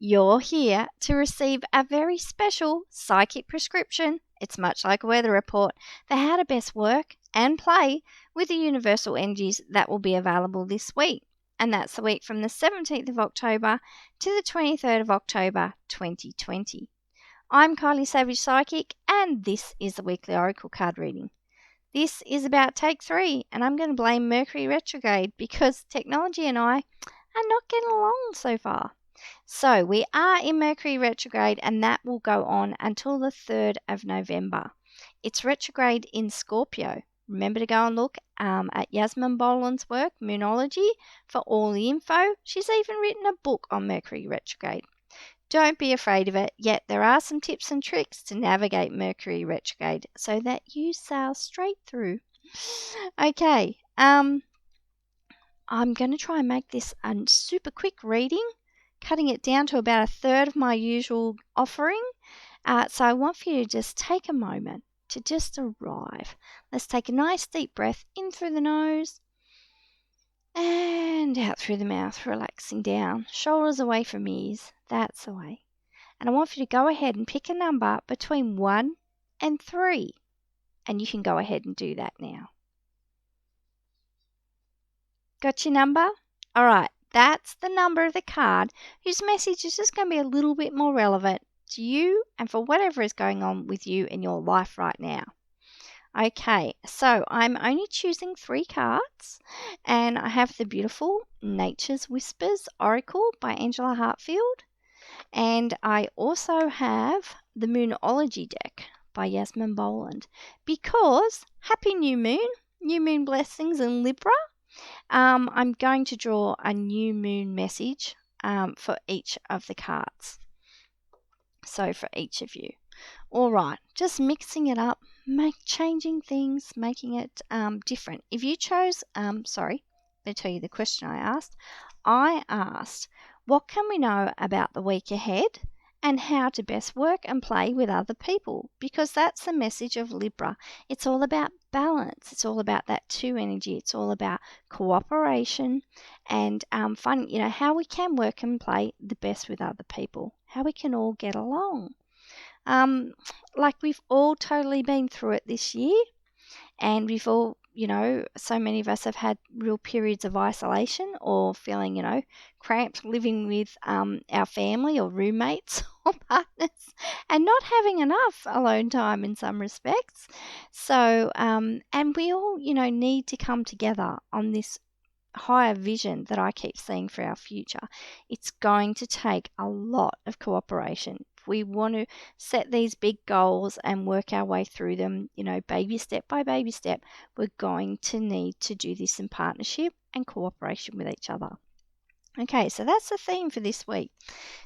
You're here to receive a very special psychic prescription. It's much like a weather report for how to best work and play with the universal energies that will be available this week. And that's the week from the 17th of October to the 23rd of October 2020. I'm Kylie Savage Psychic, and this is the weekly Oracle card reading. This is about take 3, and I'm going to blame Mercury retrograde because technology and I are not getting along so far. So we are in Mercury retrograde, and that will go on until the 3rd of November. It's retrograde in Scorpio. Remember to go and look at Yasmin Boland's work, Moonology, for all the info. She's even written a book on Mercury retrograde. Don't be afraid of it, yet there are some tips and tricks to navigate Mercury retrograde so that you sail straight through. Okay, I'm going to try and make this a super quick reading, cutting it down to about a third of my usual offering. So I want for you to just take a moment to just arrive. Let's take a nice deep breath in through the nose and out through the mouth, relaxing down. Shoulders away from ears. That's the way. And I want you to go ahead and pick a number between 1 and 3. And you can go ahead and do that now. Got your number? All right. That's the number of the card whose message is just going to be a little bit more relevant to you and for whatever is going on with you in your life right now. Okay, so I'm only choosing 3 cards, and I have the beautiful Nature's Whispers Oracle by Angela Hartfield, and I also have the Moonology deck by Yasmin Boland, because happy new moon blessings in Libra. I'm going to draw a new moon message for each of the cards. So for each of you. All right, just mixing it up, changing things, making it different. If you chose, sorry, let me tell you the question I asked. I asked, what can we know about the week ahead and how to best work and play with other people? Because that's the message of Libra. It's all about balance. It's all about that 2 energy. It's all about cooperation and fun, how we can work and play the best with other people, how we can all get along. Like we've all totally been through it this year, and we've all, so many of us have had real periods of isolation or feeling, cramped living with our family or roommates or partners and not having enough alone time in some respects. So, and we all, need to come together on this higher vision that I keep seeing for our future. It's going to take a lot of cooperation. If we want to set these big goals and work our way through them, baby step by baby step, we're going to need to do this in partnership and cooperation with each other. Okay, so that's the theme for this week.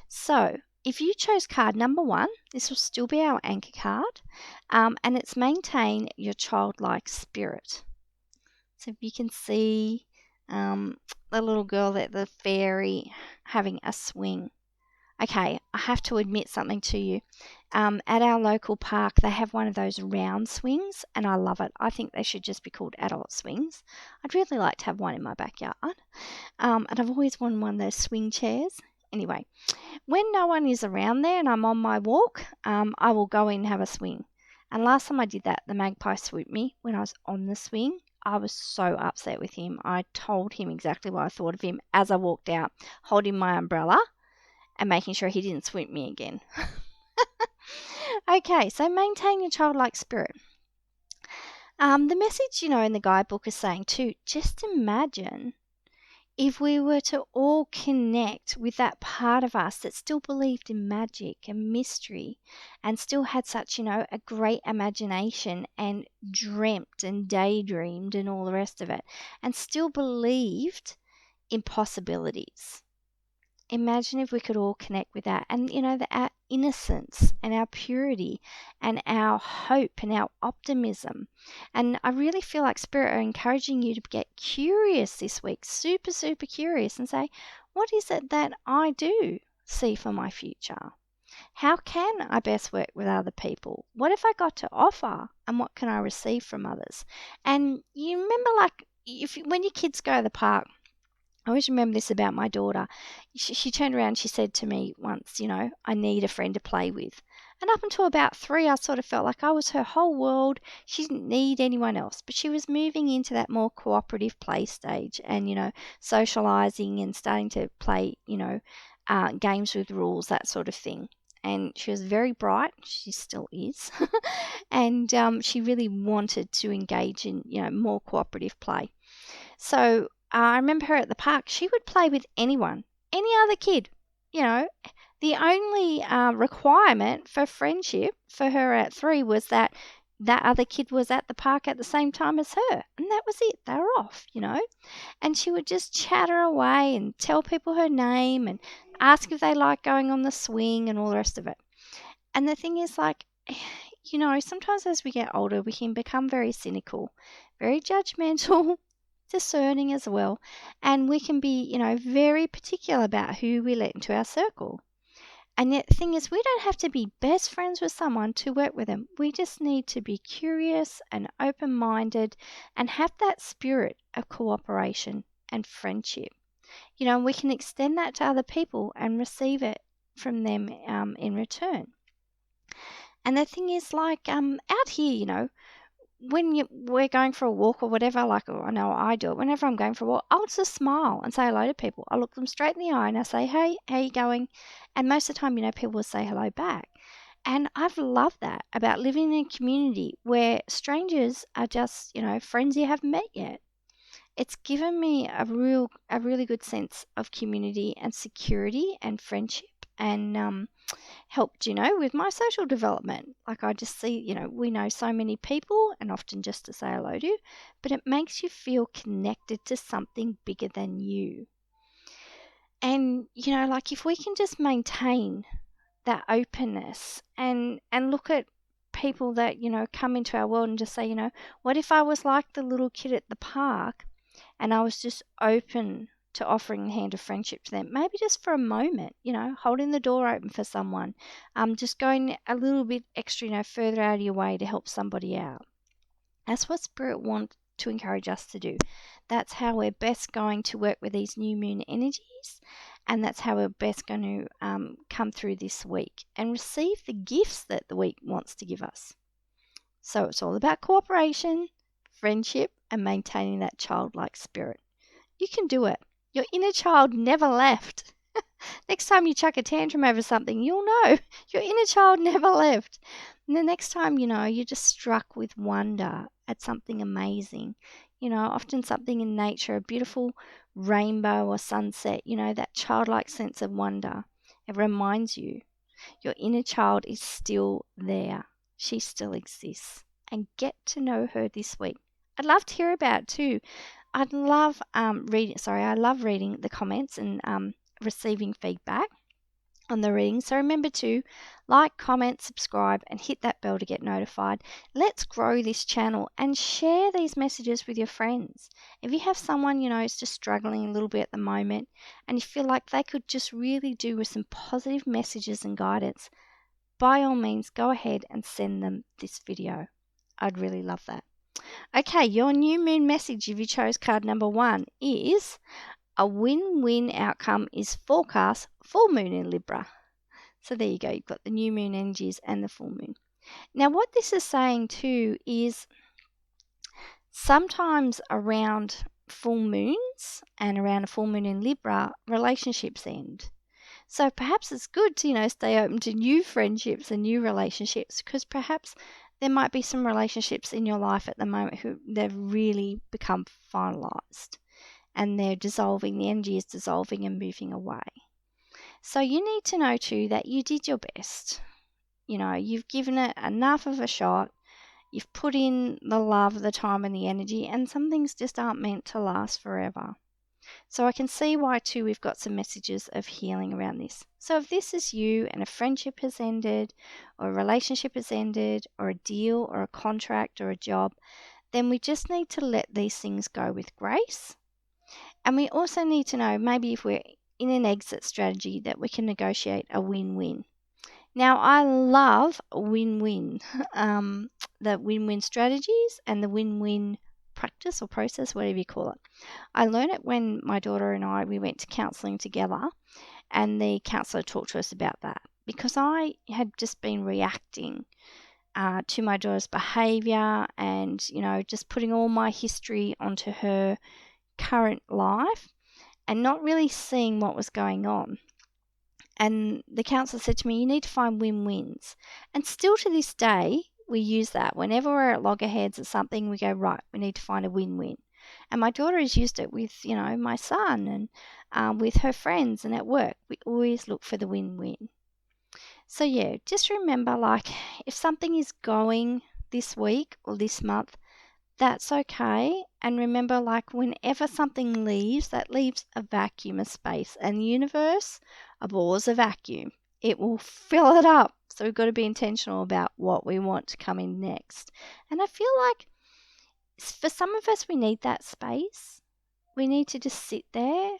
So if you chose card number 1, this will still be our anchor card, and it's maintain your childlike spirit. So if you can see the little girl the fairy having a swing. Okay, I have to admit something to you. At our local park, they have one of those round swings, and I love it. I think they should just be called adult swings. I'd really like to have one in my backyard. And I've always wanted one of those swing chairs. Anyway, when no one is around there and I'm on my walk, I will go in and have a swing. And last time I did that, the magpie swooped me when I was on the swing. I was so upset with him. I told him exactly what I thought of him as I walked out, holding my umbrella and making sure he didn't swoop me again. Okay, so maintain your childlike spirit. The message, in the guidebook is saying too, just imagine if we were to all connect with that part of us that still believed in magic and mystery and still had such, a great imagination and dreamt and daydreamed and all the rest of it and still believed in possibilities. Imagine if we could all connect with that and, our innocence and our purity and our hope and our optimism. And I really feel like Spirit are encouraging you to get curious this week, super, super curious, and say, what is it that I do see for my future? How can I best work with other people? What have I got to offer and what can I receive from others? And you remember, like, when your kids go to the park, I always remember this about my daughter. She turned around and she said to me once, I need a friend to play with. And up until about 3, I sort of felt like I was her whole world. She didn't need anyone else. But she was moving into that more cooperative play stage and, socializing and starting to play, games with rules, that sort of thing. And she was very bright. She still is. And she really wanted to engage in, more cooperative play. So I remember her at the park. She would play with anyone, any other kid. You know, the only requirement for friendship for her at 3 was that that other kid was at the park at the same time as her. And that was it. They were off. And she would just chatter away and tell people her name and ask if they like going on the swing and all the rest of it. And the thing is, like, sometimes as we get older, we can become very cynical, very judgmental, discerning as well. And we can be, very particular about who we let into our circle. And yet the thing is, we don't have to be best friends with someone to work with them. We just need to be curious and open-minded and have that spirit of cooperation and friendship. We can extend that to other people and receive it from them in return. And the thing is, like, out here, when we're going for a walk or whatever, like, I know I do it, whenever I'm going for a walk, I'll just smile and say hello to people. I look them straight in the eye and I say, hey, how you going? And most of the time, people will say hello back. And I've loved that about living in a community where strangers are just, friends you haven't met yet. It's given me a really good sense of community and security and friendship and helped, with my social development. Like I just see, we know so many people and often just to say hello to, but it makes you feel connected to something bigger than you. And, like if we can just maintain that openness and look at people that, come into our world and just say, what if I was like the little kid at the park and I was just open to offering the hand of friendship to them, maybe just for a moment, holding the door open for someone, just going a little bit extra, further out of your way to help somebody out. That's what Spirit wants to encourage us to do. That's how we're best going to work with these new moon energies, and that's how we're best going to come through this week and receive the gifts that the week wants to give us. So it's all about cooperation, friendship, and maintaining that childlike spirit. You can do it. Your inner child never left. Next time you chuck a tantrum over something, you'll know your inner child never left. And the next time, you're just struck with wonder at something amazing. Often something in nature, a beautiful rainbow or sunset, that childlike sense of wonder. It reminds you your inner child is still there. She still exists. And get to know her this week. I'd love to hear about it too. I love reading the comments and receiving feedback on the reading. So remember to like, comment, subscribe, and hit that bell to get notified. Let's grow this channel and share these messages with your friends. If you have someone, is just struggling a little bit at the moment and you feel like they could just really do with some positive messages and guidance, by all means, go ahead and send them this video. I'd really love that. Okay, your new moon message, if you chose card number 1, is a win-win outcome is forecast full moon in Libra. So there you go. You've got the new moon energies and the full moon. Now, what this is saying too is sometimes around full moons and around a full moon in Libra, relationships end. So perhaps it's good to, stay open to new friendships and new relationships, because perhaps there might be some relationships in your life at the moment who they've really become finalized and they're dissolving, the energy is dissolving and moving away. So you need to know too that you did your best. You've given it enough of a shot. You've put in the love, the time and the energy, and some things just aren't meant to last forever. So I can see why too we've got some messages of healing around this. So if this is you and a friendship has ended or a relationship has ended or a deal or a contract or a job, then we just need to let these things go with grace. And we also need to know maybe if we're in an exit strategy that we can negotiate a win-win. Now, I love win-win, the win-win strategies and the win-win practice or process, whatever you call it. I learned it when my daughter and we went to counselling together, and the counsellor talked to us about that, because I had just been reacting to my daughter's behaviour and, just putting all my history onto her current life and not really seeing what was going on. And the counsellor said to me, you need to find win-wins. And still to this day, we use that. Whenever we're at loggerheads or something, we go, right, we need to find a win-win. And my daughter has used it with, my son and with her friends and at work. We always look for the win-win. So yeah, just remember, like, if something is going this week or this month, that's okay. And remember, like, whenever something leaves, that leaves a vacuum, a space. And the universe abhors a vacuum. It will fill it up. So we've got to be intentional about what we want to come in next. And I feel like for some of us, we need that space. We need to just sit there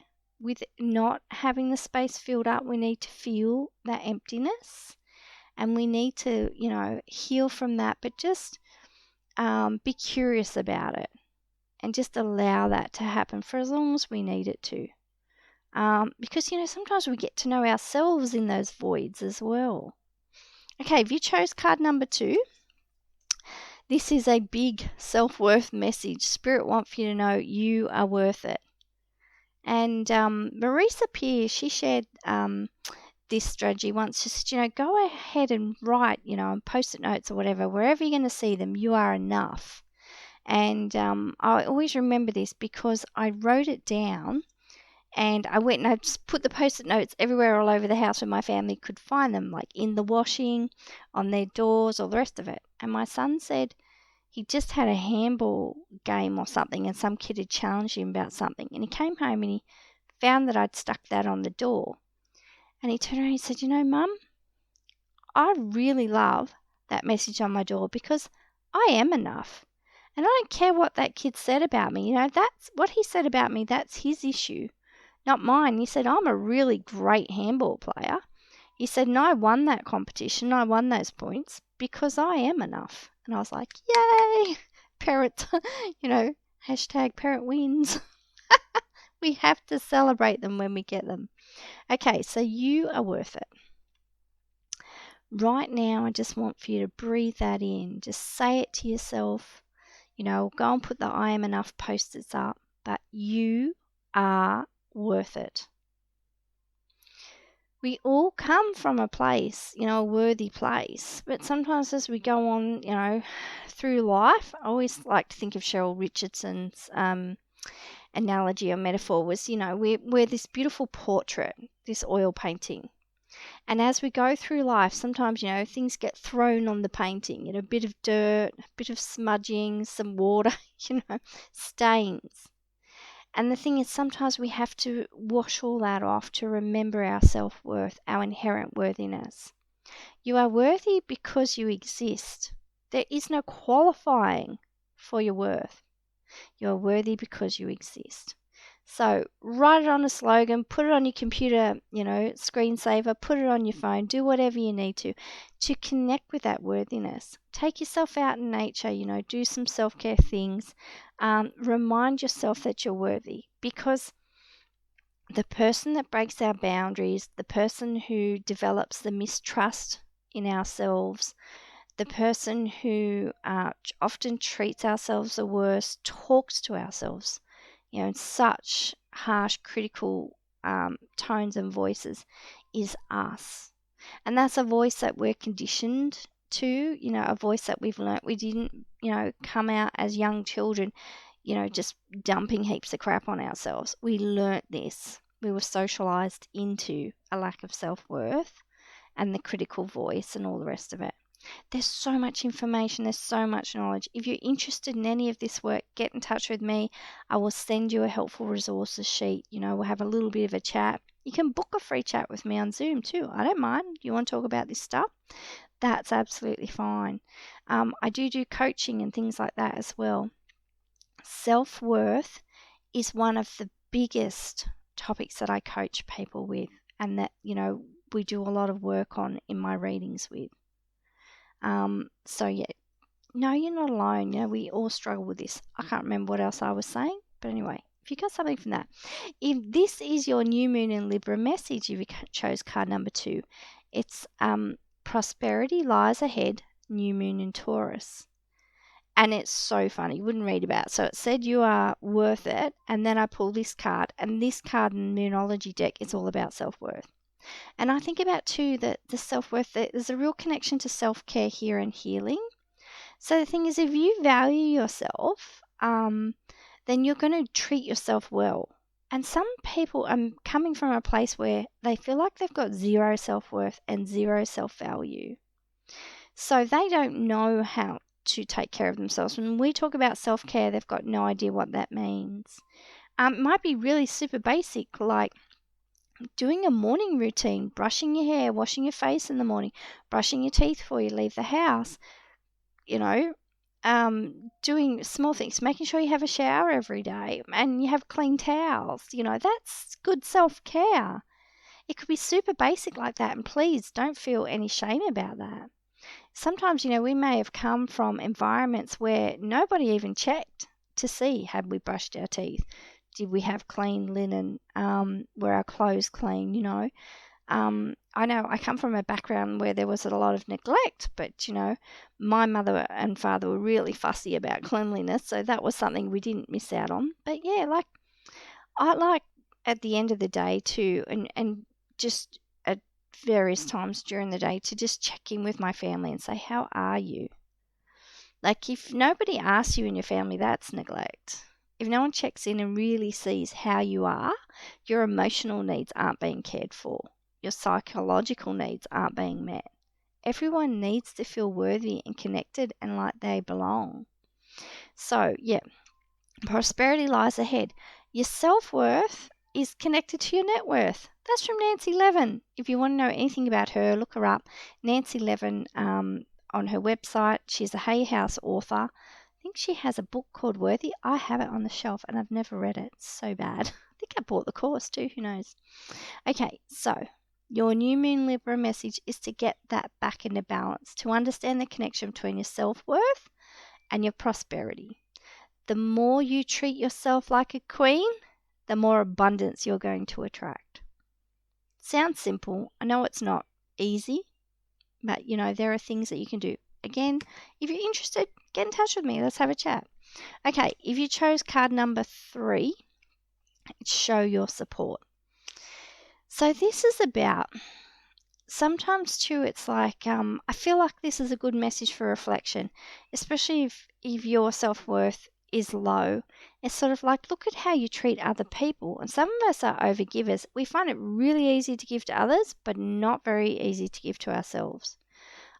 with not having the space filled up. We need to feel that emptiness. And we need to, heal from that. But just be curious about it. And just allow that to happen for as long as we need it to. Because, sometimes we get to know ourselves in those voids as well. Okay, if you chose card number 2, this is a big self-worth message. Spirit wants you to know you are worth it. And Marisa Peer, she shared this strategy once. She said, go ahead and write, on post-it notes or whatever, wherever you're going to see them, you are enough. And I always remember this because I wrote it down, and I went and I just put the post-it notes everywhere all over the house where my family could find them, like in the washing, on their doors, all the rest of it. And my son said he just had a handball game or something, and some kid had challenged him about something. And he came home and he found that I'd stuck that on the door. And he turned around and he said, Mum, I really love that message on my door because I am enough. And I don't care what that kid said about me. That's what he said about me. That's his issue, not mine. He said, I'm a really great handball player. He said, and I won that competition. I won those points because I am enough. And I was like, yay, parent, hashtag parent wins. We have to celebrate them when we get them. Okay, so you are worth it. Right now, I just want for you to breathe that in. Just say it to yourself. Go and put the I am enough post-its up, but you are worth it. We all come from a place, a worthy place, but sometimes as we go on, through life, I always like to think of Cheryl Richardson's analogy or metaphor was, we're this beautiful portrait, this oil painting. And as we go through life, sometimes, things get thrown on the painting, a bit of dirt, a bit of smudging, some water, stains. And the thing is, sometimes we have to wash all that off to remember our self-worth, our inherent worthiness. You are worthy because you exist. There is no qualifying for your worth. You are worthy because you exist. So write it on a slogan, put it on your computer, screensaver, put it on your phone, do whatever you need to connect with that worthiness. Take yourself out in nature, do some self-care things. Remind yourself that you're worthy, because the person that breaks our boundaries, the person who develops the mistrust in ourselves, the person who often treats ourselves the worst, talks to ourselves, in such harsh, critical tones and voices, is us. And that's a voice that we're conditioned to, a voice that we've learnt. We didn't, come out as young children, just dumping heaps of crap on ourselves. We learnt this. We were socialised into a lack of self-worth and the critical voice and all the rest of it. There's so much information, there's so much knowledge. If you're interested in any of this work, get in touch with me. I will send you a helpful resources sheet. We'll have a little bit of a chat. You can book a free chat with me on Zoom too. I don't mind. You want to talk about this stuff? That's absolutely fine. I do coaching and things like that as well. Self-worth is one of the biggest topics that I coach people with, and that, we do a lot of work on in my readings with. So yeah, no, you're not alone. You know, we all struggle with this. I can't remember what else I was saying, but anyway, if you got something from that, if this is your new moon in Libra message, if you chose card number 2, it's prosperity lies ahead, new moon in Taurus. And it's so funny. You wouldn't read about it. So it said you are worth it. And then I pulled this card. And this card in the Moonology deck is all about self-worth. And I think about too that the self-worth, there's a real connection to self-care here and healing. So the thing is, if you value yourself, then you're going to treat yourself well. And some people are coming from a place where they feel like they've got zero self-worth and zero self-value. So they don't know how to take care of themselves. When we talk about self-care, they've got no idea what that means. It might be really super basic, like doing a morning routine, brushing your hair, washing your face in the morning, brushing your teeth before you leave the house, you know, doing small things, making sure you have a shower every day and you have clean towels. You know, that's good self-care. It could be super basic like that, and please don't feel any shame about that. Sometimes, you know, we may have come from environments where nobody even checked to see, had we brushed our teeth? Did we have clean linen? Were our clothes clean, you know? I know I come from a background where there was a lot of neglect, but, you know, my mother and father were really fussy about cleanliness, so that was something we didn't miss out on. But, yeah, like, I like at the end of the day too, and just at various times during the day to just check in with my family and say, how are you? Like, if nobody asks you in your family, that's neglect. If no one checks in and really sees how you are, your emotional needs aren't being cared for. Your psychological needs aren't being met. Everyone needs to feel worthy and connected and like they belong. So, yeah, prosperity lies ahead. Your self-worth is connected to your net worth. That's from Nancy Levin. If you want to know anything about her, look her up. Nancy Levin on her website. She's a Hay House author. I think she has a book called Worthy. I have it on the shelf and I've never read it. It's so bad. I think I bought the course too. Who knows? Okay, so your new moon Libra message is to get that back into balance, to understand the connection between your self-worth and your prosperity. The more you treat yourself like a queen, the more abundance you're going to attract. Sounds simple. I know it's not easy, but, you know, there are things that you can do. Again, if you're interested, get in touch with me. Let's have a chat. Okay, if you chose card number 3, it's show your support. So this is about, sometimes too, it's like, I feel like this is a good message for reflection, especially if your self-worth is low. It's sort of like, look at how you treat other people. And some of us are overgivers. We find it really easy to give to others, but not very easy to give to ourselves.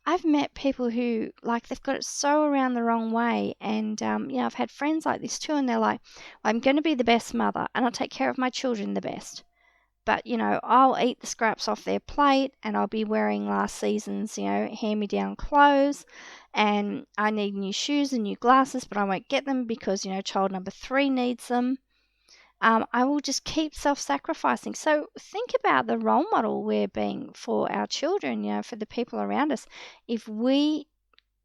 I've met people who, like, they've got it so around the wrong way. And, you know, I've had friends like this too, and they're like, well, I'm going to be the best mother and I'll take care of my children the best. But, you know, I'll eat the scraps off their plate and I'll be wearing last season's, you know, hand-me-down clothes, and I need new shoes and new glasses, but I won't get them because, you know, child number 3 needs them. I will just keep self-sacrificing. So think about the role model we're being for our children, you know, for the people around us. If we,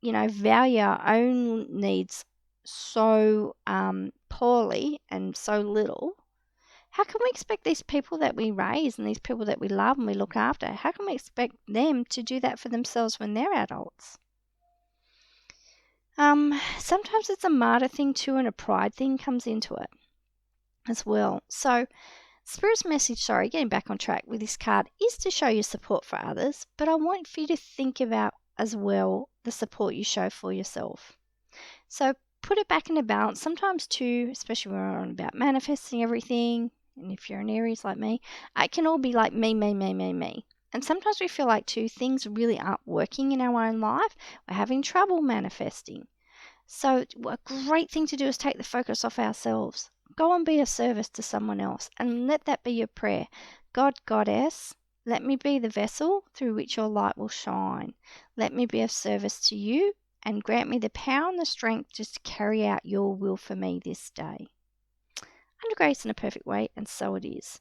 you know, value our own needs so poorly and so little, how can we expect these people that we raise and these people that we love and we look after, how can we expect them to do that for themselves when they're adults? Sometimes it's a martyr thing too, and a pride thing comes into it as well. So Spirit's message, getting back on track with this card, is to show your support for others, but I want for you to think about as well the support you show for yourself. So put it back into balance. Sometimes too, especially when we're on about manifesting everything, and if you're an Aries like me, it can all be like me, me, me, me, me. And sometimes we feel like too, things really aren't working in our own life. We're having trouble manifesting. So a great thing to do is take the focus off ourselves. Go and be a service to someone else, and let that be your prayer. God, Goddess, let me be the vessel through which your light will shine. Let me be of service to you, and grant me the power and the strength just to carry out your will for me this day. Under grace in a perfect way, and so it is.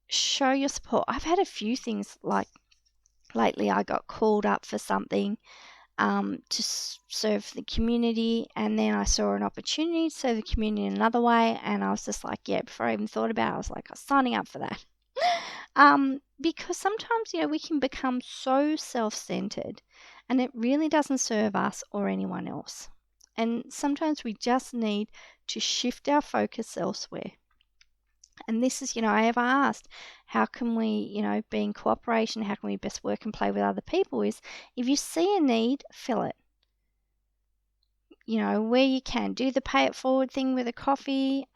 Show your support. I've had a few things like lately I got called up for something, to serve the community. And then I saw an opportunity to serve the community in another way. And I was just like, yeah, before I even thought about it, I was like, I was signing up for that. Because sometimes, we can become so self-centered and it really doesn't serve us or anyone else. And sometimes we just need to shift our focus elsewhere. And this is, I ever asked, how can we, be in cooperation? How can we best work and play with other people? Is if you see a need, fill it. Where you can, do the pay it forward thing with a coffee,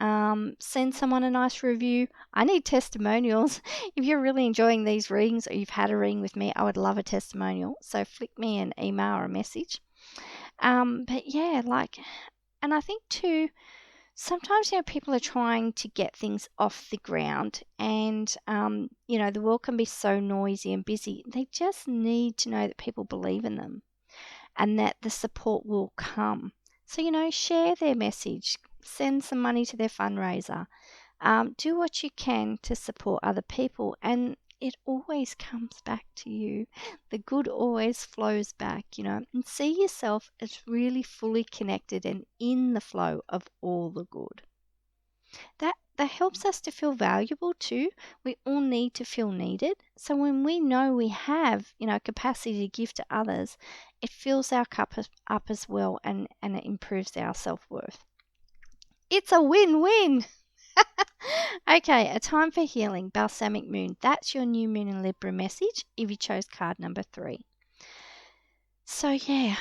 send someone a nice review. I need testimonials. If you're really enjoying these readings or you've had a reading with me, I would love a testimonial. So flick me an email or a message. But yeah, and I think too, sometimes, people are trying to get things off the ground and, the world can be so noisy and busy. They just need to know that people believe in them and that the support will come. So, share their message, send some money to their fundraiser, do what you can to support other people, and it always comes back to you. The good always flows back, and see yourself as really fully connected and in the flow of all the good. That helps us to feel valuable too. We all need to feel needed. So when we know we have, capacity to give to others, it fills our cup up as well, and it improves our self-worth. It's a win-win. Okay, a time for healing, balsamic moon. That's your new moon in Libra message if you chose card number 3. So yeah,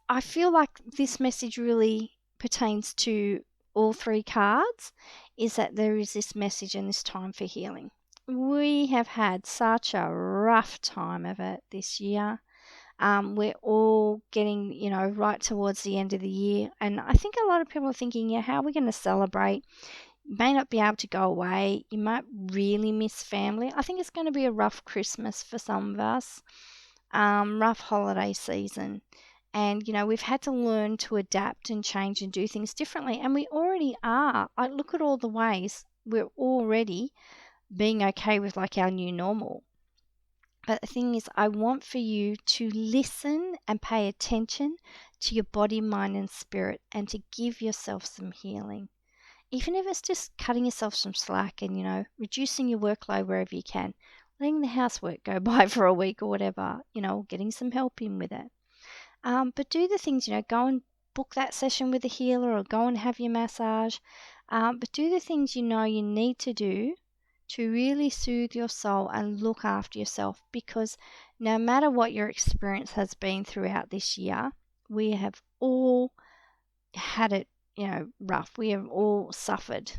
I feel like this message really pertains to all 3 cards, is that there is this message and this time for healing. We have had such a rough time of it this year. We're all getting, right towards the end of the year. And I think a lot of people are thinking, yeah, how are we going to celebrate? You may not be able to go away. You might really miss family. I think it's going to be a rough Christmas for some of us, rough holiday season. And, we've had to learn to adapt and change and do things differently. And we already are. I look at all the ways we're already being okay with like our new normal. But the thing is, I want for you to listen and pay attention to your body, mind, and spirit, and to give yourself some healing. Even if it's just cutting yourself some slack and, reducing your workload wherever you can, letting the housework go by for a week or whatever, getting some help in with it. But do the things, go and book that session with a healer or go and have your massage. But do the things you need to do to really soothe your soul and look after yourself, because no matter what your experience has been throughout this year, we have all had it, rough. We have all suffered.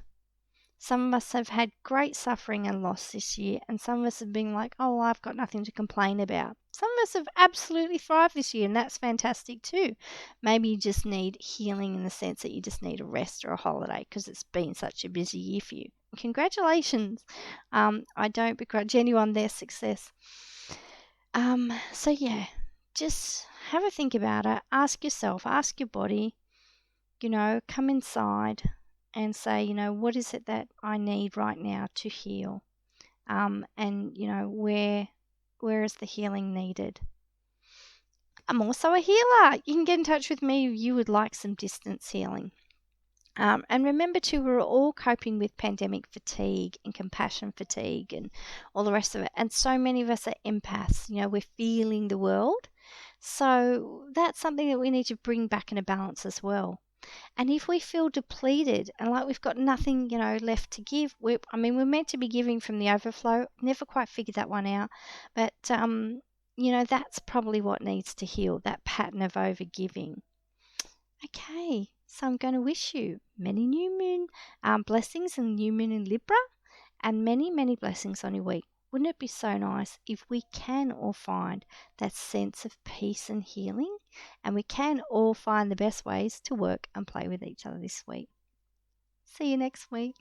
Some of us have had great suffering and loss this year, and some of us have been like, oh, I've got nothing to complain about. Some of us have absolutely thrived this year, and that's fantastic too. Maybe you just need healing in the sense that you just need a rest or a holiday because it's been such a busy year for you. Congratulations. I don't begrudge anyone their success. So yeah, just have a think about it. Ask yourself, ask your body, come inside and say, what is it that I need right now to heal? And, where is the healing needed? I'm also a healer. You can get in touch with me if you would like some distance healing. And remember too, we're all coping with pandemic fatigue and compassion fatigue and all the rest of it. And so many of us are empaths, we're feeling the world. So that's something that we need to bring back in a balance as well. And if we feel depleted and like we've got nothing, left to give, we're meant to be giving from the overflow. Never quite figured that one out. But, that's probably what needs to heal, that pattern of overgiving. Okay, so I'm going to wish you many new moon blessings and new moon in Libra, and many, many blessings on your week. Wouldn't it be so nice if we can all find that sense of peace and healing, and we can all find the best ways to work and play with each other this week? See you next week.